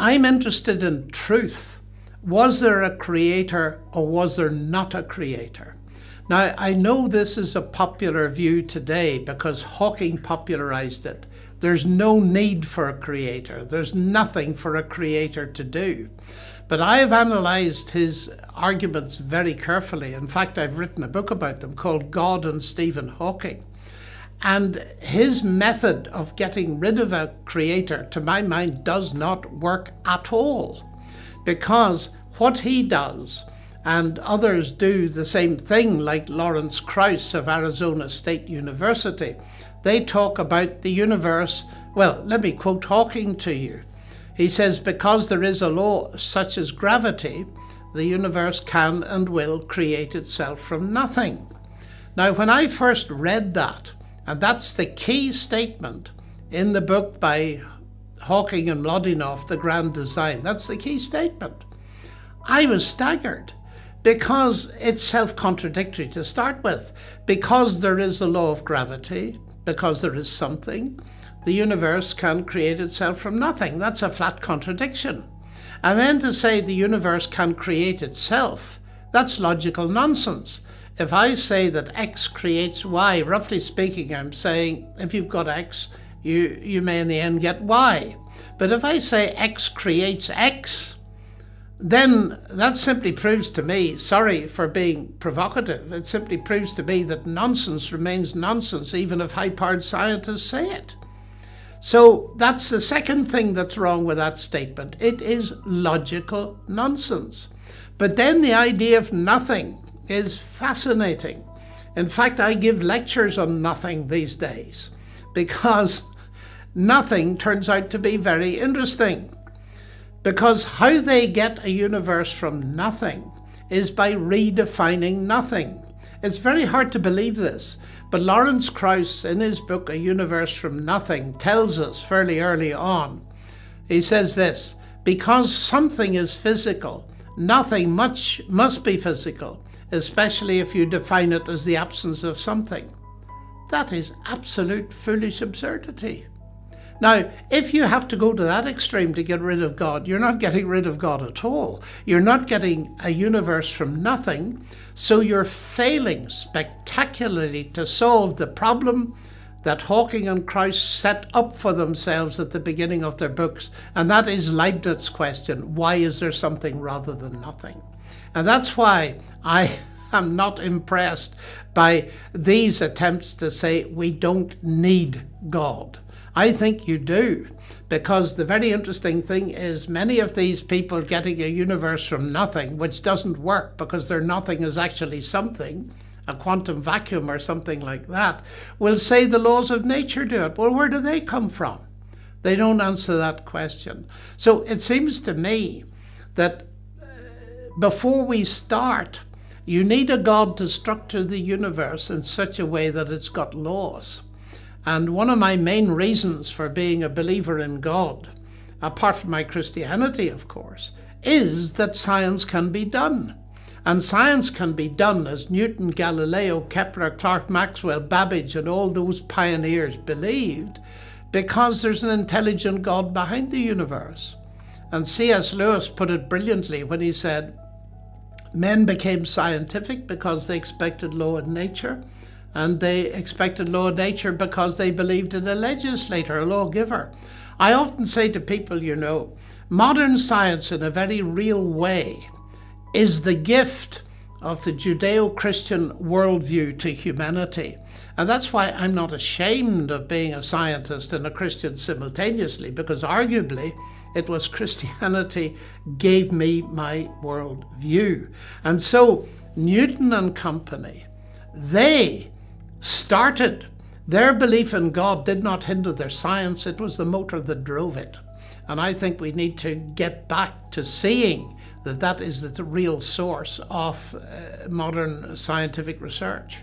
I'm interested in truth. Was there a creator or was there not a creator? Now, I know this is a popular view today because Hawking popularized it. There's no need for a creator. There's nothing for a creator to do. But I have analyzed his arguments very carefully. In fact, I've written a book about them called God and Stephen Hawking. And his method of getting rid of a creator, to my mind, does not work at all. Because what he does, and others do the same thing, like Lawrence Krauss of Arizona State University, they talk about the universe. Well, let me quote Hawking to you. He says, because there is a law such as gravity, the universe can and will create itself from nothing. Now, when I first read that, and that's the key statement in the book by Hawking and Mlodinow, The Grand Design, that's the key statement, I was staggered. Because it's self-contradictory to start with. Because there is a law of gravity, because there is something, the universe can create itself from nothing. That's a flat contradiction. And then to say the universe can create itself, that's logical nonsense. If I say that X creates Y, roughly speaking, I'm saying if you've got X, you may in the end get Y. But if I say X creates X, then that simply proves to me, sorry for being provocative, it simply proves to me that nonsense remains nonsense even if high-powered scientists say it. So that's the second thing that's wrong with that statement. It is logical nonsense. But then the idea of nothing is fascinating. In fact, I give lectures on nothing these days because nothing turns out to be very interesting. Because how they get a universe from nothing is by redefining nothing. It's very hard to believe this, but Lawrence Krauss, in his book, A Universe from Nothing, tells us fairly early on. He says this, because something is physical, nothing much must be physical, especially if you define it as the absence of something. That is absolute foolish absurdity. Now, if you have to go to that extreme to get rid of God, you're not getting rid of God at all. You're not getting a universe from nothing, so you're failing spectacularly to solve the problem that Hawking and Krauss set up for themselves at the beginning of their books, and that is Leibniz's question, why is there something rather than nothing? And that's why I am not impressed by these attempts to say we don't need God. I think you do, because the very interesting thing is many of these people getting a universe from nothing, which doesn't work because their nothing is actually something, a quantum vacuum or something like that, will say the laws of nature do it. Well, where do they come from? They don't answer that question. So it seems to me that before we start, you need a God to structure the universe in such a way that it's got laws. And one of my main reasons for being a believer in God, apart from my Christianity, of course, is that science can be done. And science can be done as Newton, Galileo, Kepler, Clerk Maxwell, Babbage, and all those pioneers believed, because there's an intelligent God behind the universe. And C.S. Lewis put it brilliantly when he said, men became scientific because they expected law in nature. And they expected law of nature because they believed in a legislator, a lawgiver. I often say to people, modern science in a very real way is the gift of the Judeo-Christian worldview to humanity. And that's why I'm not ashamed of being a scientist and a Christian simultaneously, because arguably it was Christianity gave me my worldview. And so Newton and company, they started. Their belief in God did not hinder their science. It was the motor that drove it. And I think we need to get back to seeing that that is the real source of modern scientific research.